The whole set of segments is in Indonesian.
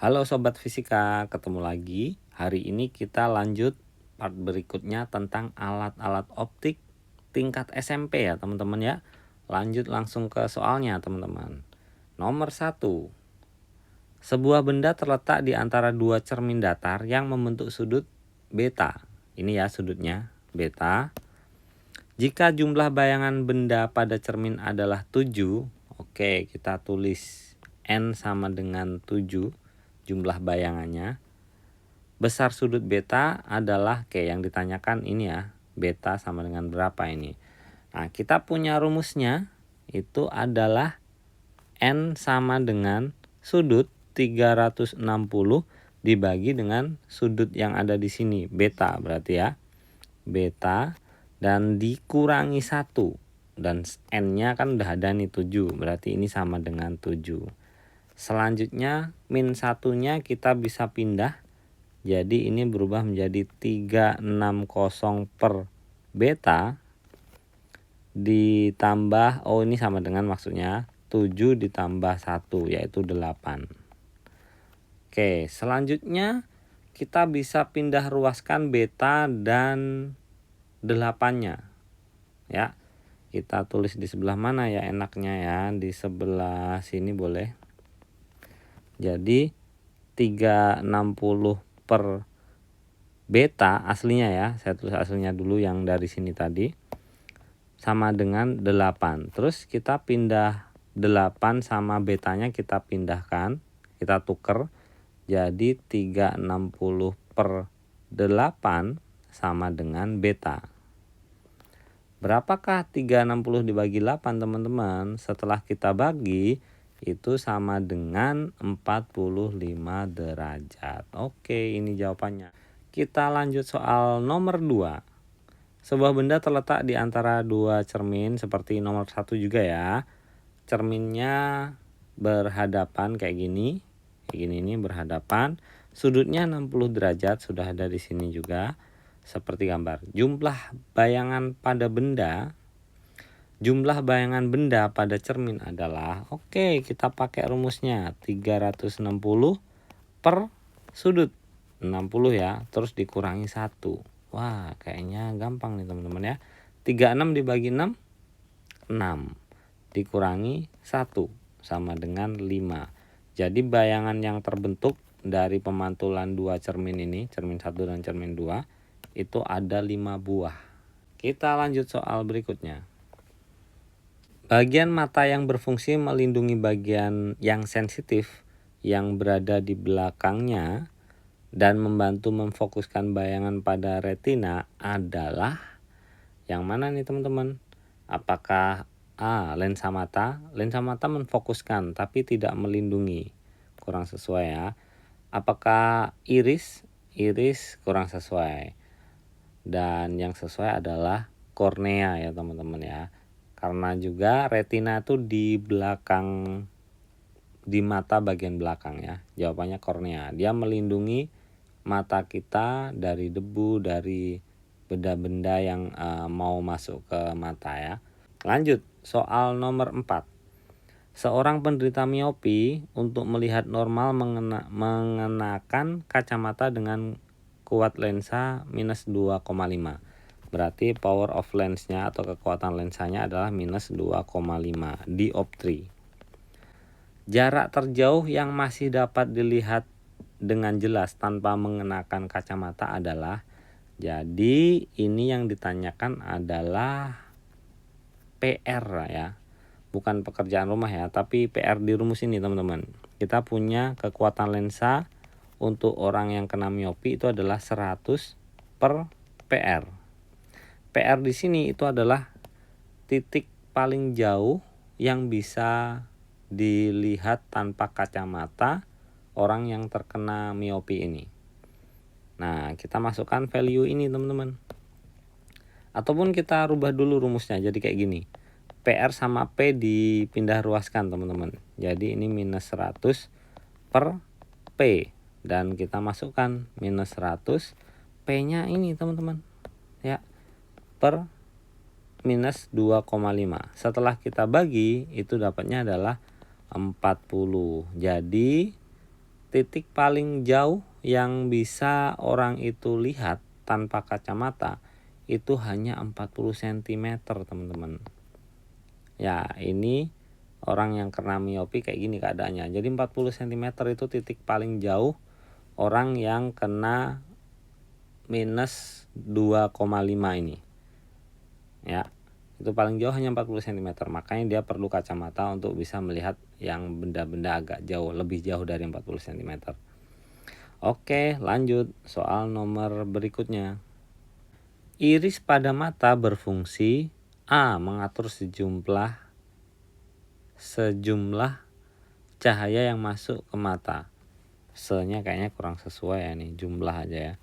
Halo Sobat Fisika, ketemu lagi. Hari ini kita lanjut part berikutnya tentang alat-alat optik tingkat SMP ya teman-teman ya. Lanjut langsung ke soalnya teman-teman. Nomor 1. Sebuah benda terletak di antara dua cermin datar yang membentuk sudut beta. Ini ya sudutnya, beta. Jika jumlah bayangan benda pada cermin adalah 7, oke kita tulis N sama dengan 7 jumlah bayangannya. Besar sudut beta adalah kayak yang ditanyakan ini ya, beta sama dengan berapa ini. Nah kita punya rumusnya itu adalah N sama dengan sudut 360 dibagi dengan sudut yang ada di sini, beta berarti ya, beta dan dikurangi 1, dan N-nya kan udah ada nih 7, berarti ini sama dengan 7. Selanjutnya min 1-nya kita bisa pindah, jadi ini berubah menjadi 360 per beta ditambah, ini sama dengan maksudnya 7 ditambah 1 yaitu 8. Oke, selanjutnya kita bisa pindah ruaskan beta dan 8-nya ya. Kita tulis di sebelah mana ya enaknya ya, di sebelah sini boleh. Jadi 360 per beta aslinya ya, saya tulis aslinya dulu yang dari sini tadi, sama dengan 8. Terus kita pindah 8 sama betanya kita pindahkan, kita tuker. Jadi 360 per 8 sama dengan beta. Berapakah 360 dibagi 8 teman-teman? Setelah kita bagi itu sama dengan 45 derajat. Oke, ini jawabannya. Kita lanjut soal nomor 2. Sebuah benda terletak di antara dua cermin seperti nomor 1 juga ya. Cerminnya berhadapan kayak gini nih berhadapan. Sudutnya 60 derajat sudah ada di sini juga seperti gambar. Jumlah bayangan benda pada cermin adalah, oke kita pakai rumusnya 360 per sudut 60 ya, terus dikurangi 1. Wah kayaknya gampang nih teman-teman ya. 36 dibagi 6, 6 dikurangi 1 sama dengan 5. Jadi bayangan yang terbentuk dari pemantulan dua cermin ini, cermin 1 dan cermin 2, itu ada 5 buah. Kita lanjut soal berikutnya. Bagian mata yang berfungsi melindungi bagian yang sensitif yang berada di belakangnya dan membantu memfokuskan bayangan pada retina adalah yang mana nih teman-teman? Apakah A. Lensa mata? Lensa mata memfokuskan tapi tidak melindungi. Kurang sesuai ya. Apakah iris? Iris kurang sesuai. Dan yang sesuai adalah kornea ya teman-teman ya. Karena juga retina itu di belakang, di mata bagian belakang ya. Jawabannya kornea. Dia melindungi mata kita dari debu, dari benda-benda yang mau masuk ke mata ya. Lanjut soal nomor 4. Seorang penderita miopi untuk melihat normal mengenakan kacamata dengan kuat lensa minus 2,5. Berarti power of lensnya atau kekuatan lensanya adalah minus 2,5 dioptri. Jarak terjauh yang masih dapat dilihat dengan jelas tanpa mengenakan kacamata adalah, jadi ini yang ditanyakan adalah PR ya. Bukan pekerjaan rumah ya, tapi PR di rumus ini teman-teman. Kita punya kekuatan lensa untuk orang yang kena miopi itu adalah 100 per PR. PR di sini itu adalah titik paling jauh yang bisa dilihat tanpa kacamata orang yang terkena miopi ini. Nah, kita masukkan value ini teman-teman. Ataupun kita rubah dulu rumusnya jadi kayak gini. PR sama P dipindah ruaskan teman-teman. Jadi ini minus 100 per P. Dan kita masukkan minus 100. P-nya ini teman-teman. Ya, per minus 2,5. Setelah kita bagi itu dapatnya adalah 40. Jadi titik paling jauh yang bisa orang itu lihat tanpa kacamata itu hanya 40 cm teman-teman. Ya, ini orang yang kena miopi kayak gini keadaannya. Jadi 40 cm itu titik paling jauh orang yang kena minus 2,5 ini. Ya, itu paling jauh hanya 40 cm. Makanya dia perlu kacamata untuk bisa melihat yang benda-benda agak jauh, lebih jauh dari 40 cm. Oke, lanjut soal nomor berikutnya. Iris pada mata berfungsi A. Mengatur sejumlah cahaya yang masuk ke mata. Se-nya kayaknya kurang sesuai ya nih, jumlah aja ya.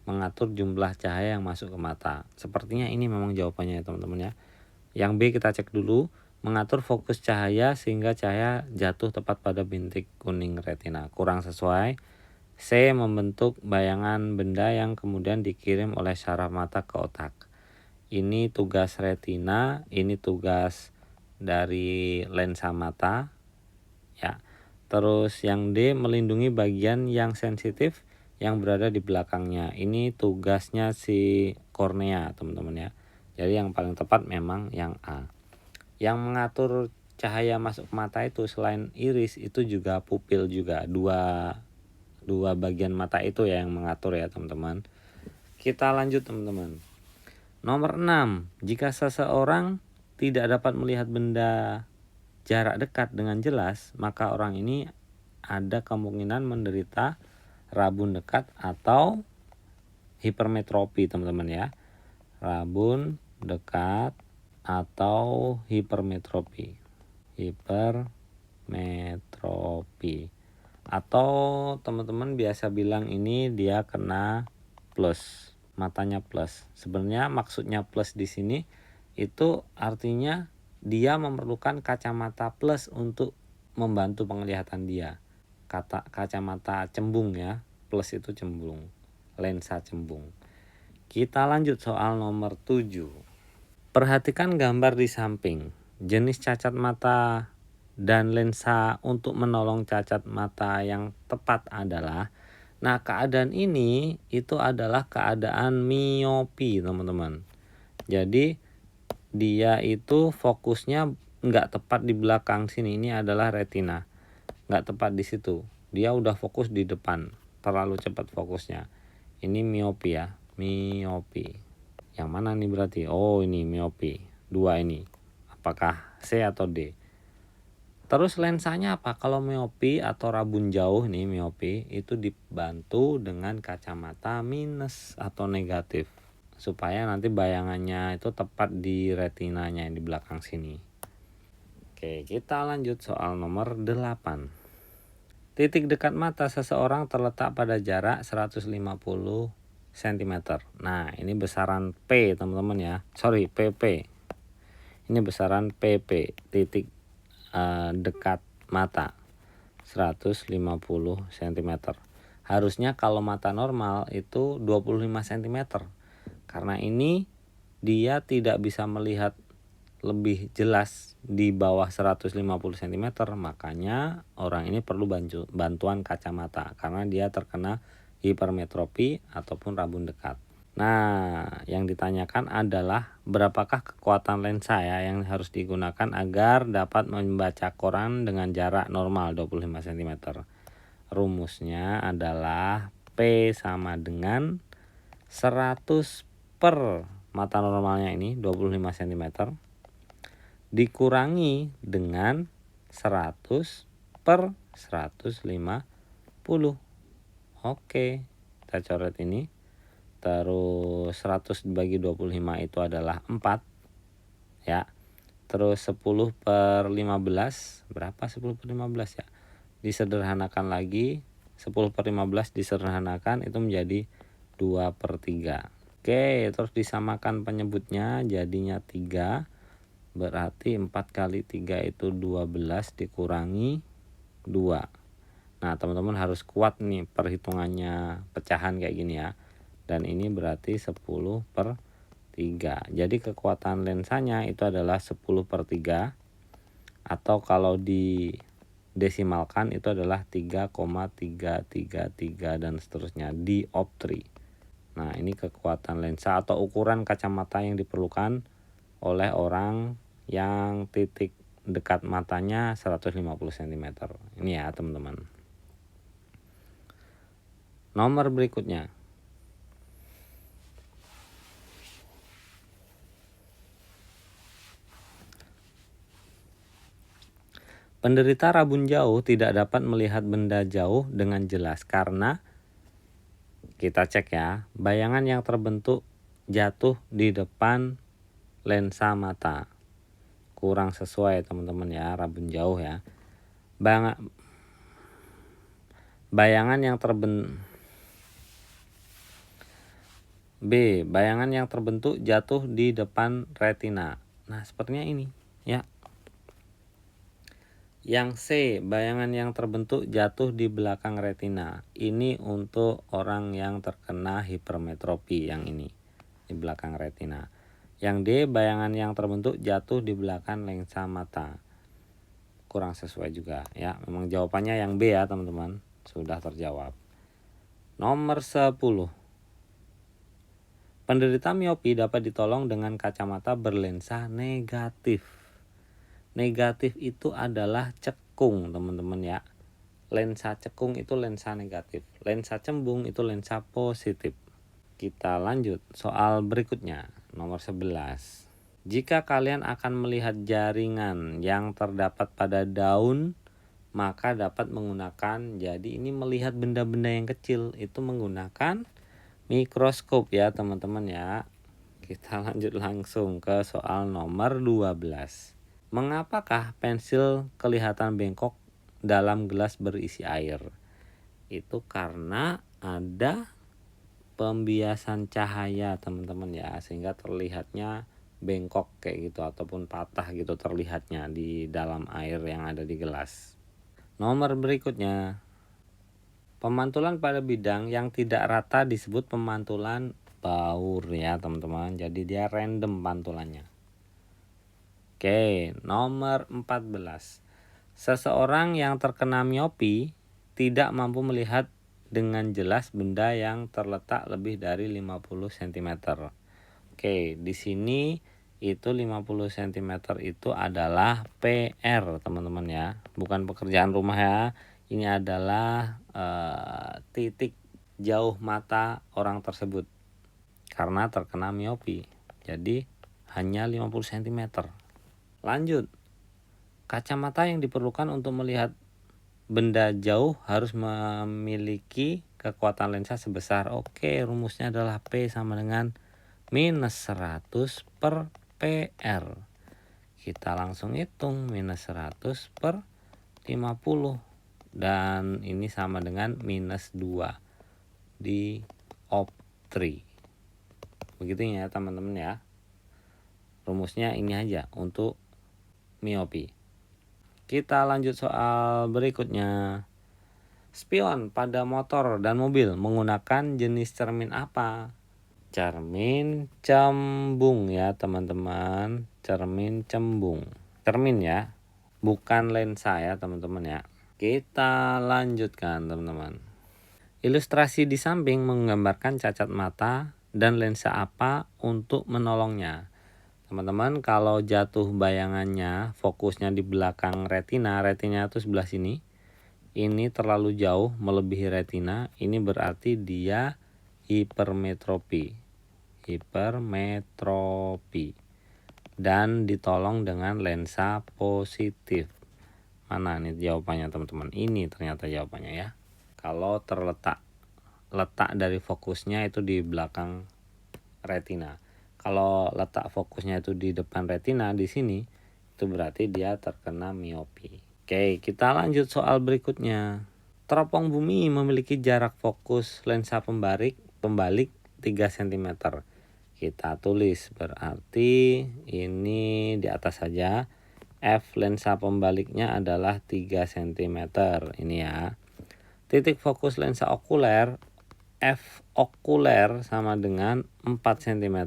Mengatur jumlah cahaya yang masuk ke mata. Sepertinya ini memang jawabannya ya teman-teman ya. Yang B kita cek dulu. Mengatur fokus cahaya sehingga cahaya jatuh tepat pada bintik kuning retina. Kurang sesuai. C. Membentuk bayangan benda yang kemudian dikirim oleh syaraf mata ke otak. Ini tugas retina, ini tugas dari lensa mata. Ya. Terus yang D. Melindungi bagian yang sensitif yang berada di belakangnya. Ini tugasnya si kornea teman-teman ya. Jadi yang paling tepat memang yang A. Yang mengatur cahaya masuk ke mata itu selain iris itu juga pupil juga. Dua bagian mata itu ya yang mengatur ya teman-teman. Kita lanjut teman-teman. Nomor 6. Jika seseorang tidak dapat melihat benda jarak dekat dengan jelas, maka orang ini ada kemungkinan menderita rabun dekat atau hipermetropi teman-teman ya. Rabun dekat atau hipermetropi. Atau teman-teman biasa bilang ini dia kena plus, matanya plus. Sebenarnya maksudnya plus di sini itu artinya dia memerlukan kacamata plus untuk membantu penglihatan dia. Kacamata cembung ya, plus itu cembung, lensa cembung. Kita lanjut soal nomor 7. Perhatikan gambar di samping. Jenis cacat mata dan lensa untuk menolong cacat mata yang tepat adalah, nah keadaan ini itu adalah keadaan miopi teman-teman. Jadi dia itu fokusnya nggak tepat di belakang sini, ini adalah retina, nggak tepat di situ, dia udah fokus di depan, terlalu cepat fokusnya. Ini miopi ya, miopi. Yang mana nih berarti? Oh ini miopi, dua ini. Apakah C atau D? Terus lensanya apa? Kalau miopi atau rabun jauh nih miopi itu dibantu dengan kacamata minus atau negatif supaya nanti bayangannya itu tepat di retinanya di belakang sini. Oke, kita lanjut soal nomor 8. Titik dekat mata seseorang terletak pada jarak 150 cm. Nah, ini besaran P teman-teman ya. PP. Ini besaran PP, titik dekat mata 150 cm. Harusnya kalau mata normal itu 25 cm. Karena ini dia tidak bisa melihat lebih jelas di bawah 150 cm, makanya orang ini perlu bantuan kacamata karena dia terkena hipermetropi ataupun rabun dekat. Nah, yang ditanyakan adalah berapakah kekuatan lensa ya yang harus digunakan agar dapat membaca koran dengan jarak normal 25 cm. Rumusnya adalah P sama dengan 100 per mata normalnya ini 25 cm dikurangi dengan 100 per 150. Oke, kita coret ini. Terus 100 dibagi 25 itu adalah 4 ya. Terus 10 per 15 berapa? 10 per 15 ya, disederhanakan lagi. 10 per 15 disederhanakan itu menjadi 2 per 3. Oke, terus disamakan penyebutnya jadinya 3. Berarti 4 kali 3 itu 12 dikurangi 2. Nah teman-teman harus kuat nih perhitungannya pecahan kayak gini ya. Dan ini berarti 10 per 3. Jadi kekuatan lensanya itu adalah 10 per 3. Atau kalau di desimalkan itu adalah 3,333 dan seterusnya dioptri. Nah, ini kekuatan lensa atau ukuran kacamata yang diperlukan oleh orang yang titik dekat matanya 150 cm. Ini ya teman-teman. Nomor berikutnya. Penderita rabun jauh tidak dapat melihat benda jauh dengan jelas karena kita cek ya, bayangan yang terbentuk jatuh di depan lensa mata. Kurang sesuai teman-teman ya, rabun jauh ya. Bayangan yang terbentuk jatuh di depan retina. Nah, sepertinya ini ya. Yang C, bayangan yang terbentuk jatuh di belakang retina. Ini untuk orang yang terkena hipermetropi yang ini, di belakang retina. Yang D, bayangan yang terbentuk jatuh di belakang lensa mata. Kurang sesuai juga ya. Memang jawabannya yang B ya teman-teman. Sudah terjawab. Nomor 10. Penderita miopi dapat ditolong dengan kacamata berlensa negatif. Negatif itu adalah cekung teman-teman ya. Lensa cekung itu lensa negatif. Lensa cembung itu lensa positif. Kita lanjut soal berikutnya. Nomor 11. Jika kalian akan melihat jaringan yang terdapat pada daun, maka dapat menggunakan, jadi ini melihat benda-benda yang kecil itu menggunakan mikroskop ya teman-teman ya. Kita lanjut langsung ke soal nomor 12. Mengapakah pensil kelihatan bengkok dalam gelas berisi air? Itu karena ada pembiasan cahaya teman-teman ya, sehingga terlihatnya bengkok kayak gitu ataupun patah gitu terlihatnya di dalam air yang ada di gelas. Nomor berikutnya. Pemantulan pada bidang yang tidak rata disebut pemantulan baur ya teman-teman. Jadi dia random pantulannya. Oke, nomor 14. Seseorang yang terkena miopi tidak mampu melihat dengan jelas benda yang terletak lebih dari 50 cm. Oke, di sini itu 50 cm itu adalah PR teman-teman ya. Bukan pekerjaan rumah ya. Ini adalah titik jauh mata orang tersebut karena terkena miopi. Jadi hanya 50 cm. Lanjut, kacamata yang diperlukan untuk melihat benda jauh harus memiliki kekuatan lensa sebesar, rumusnya adalah P sama dengan minus 100 per PR. Kita langsung hitung, minus 100 per 50. Dan ini sama dengan minus 2 dioptri. Begitu ya teman-teman ya. Rumusnya ini aja untuk miopi. Kita lanjut soal berikutnya. Spion pada motor dan mobil menggunakan jenis cermin apa? Cermin cembung ya teman-teman. Cermin cembung. Cermin ya, bukan lensa ya teman-teman ya. Kita lanjutkan teman-teman. Ilustrasi di samping menggambarkan cacat mata dan lensa apa untuk menolongnya. Teman-teman, kalau jatuh bayangannya fokusnya di belakang retina itu sebelah sini. Ini terlalu jauh melebihi retina, ini berarti dia hipermetropi. Dan ditolong dengan lensa positif. Mana nih jawabannya teman-teman? Ini ternyata jawabannya ya. Kalau letak dari fokusnya itu di belakang retina. Kalau letak fokusnya itu di depan retina di sini, itu berarti dia terkena miopi. Oke, kita lanjut soal berikutnya. Teropong bumi memiliki jarak fokus lensa pembalik 3 cm. Kita tulis berarti ini di atas saja. F lensa pembaliknya adalah 3 cm. Ini ya. Titik fokus lensa okuler F okuler sama dengan 4 cm.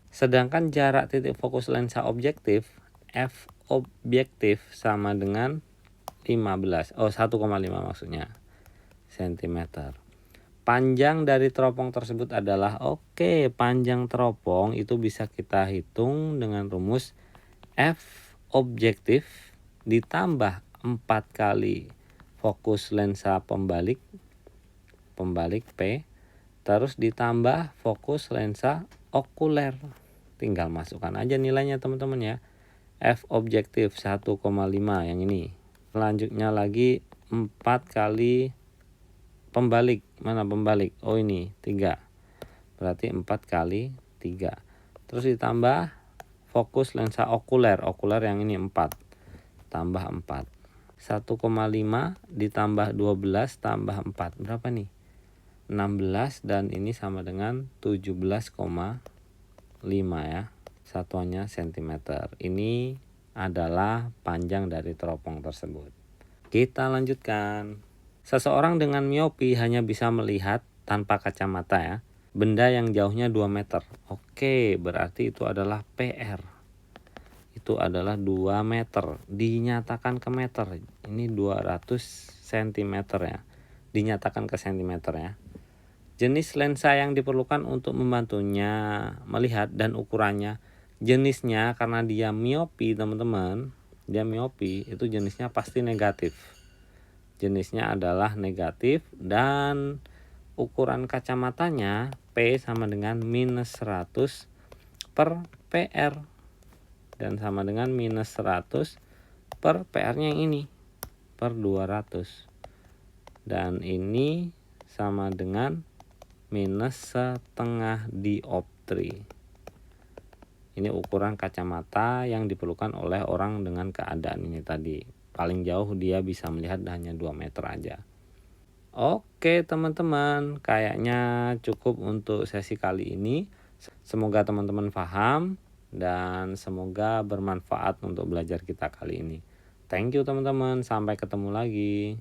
Sedangkan jarak titik fokus lensa objektif F objektif sama dengan 1,5 maksudnya sentimeter. Panjang dari teropong tersebut adalah, panjang teropong itu bisa kita hitung dengan rumus F objektif ditambah 4 kali fokus lensa pembalik P, terus ditambah fokus lensa okuler. Tinggal masukkan aja nilainya teman-teman ya. F objektif 1,5 yang ini. Selanjutnya lagi 4 kali pembalik. Mana pembalik? Ini 3. Berarti 4 kali 3. Terus ditambah fokus lensa okuler. Okuler yang ini 4. Tambah 4. 1,5 ditambah 12 tambah 4. Berapa nih? 16 dan ini sama dengan 17,5 ya. Satuannya sentimeter. Ini adalah panjang dari teropong tersebut. Kita lanjutkan. Seseorang dengan miopi hanya bisa melihat tanpa kacamata ya, benda yang jauhnya 2 meter. Berarti itu adalah PR. Itu adalah 2 meter. Dinyatakan ke meter. Ini 200 cm ya. Dinyatakan ke sentimeter ya. Jenis lensa yang diperlukan untuk membantunya melihat dan ukurannya, jenisnya karena dia miopi teman-teman, dia miopi itu jenisnya pasti negatif. Jenisnya adalah negatif dan ukuran kacamatanya P sama dengan minus 100 per PR dan sama dengan minus 100 per PR-nya yang ini per 200 dan ini sama dengan minus setengah dioptri. Ini ukuran kacamata yang diperlukan oleh orang dengan keadaan ini tadi. Paling jauh dia bisa melihat hanya 2 meter aja. Oke teman-teman, kayaknya cukup untuk sesi kali ini. Semoga teman-teman paham dan semoga bermanfaat untuk belajar kita kali ini. Thank you teman-teman, sampai ketemu lagi.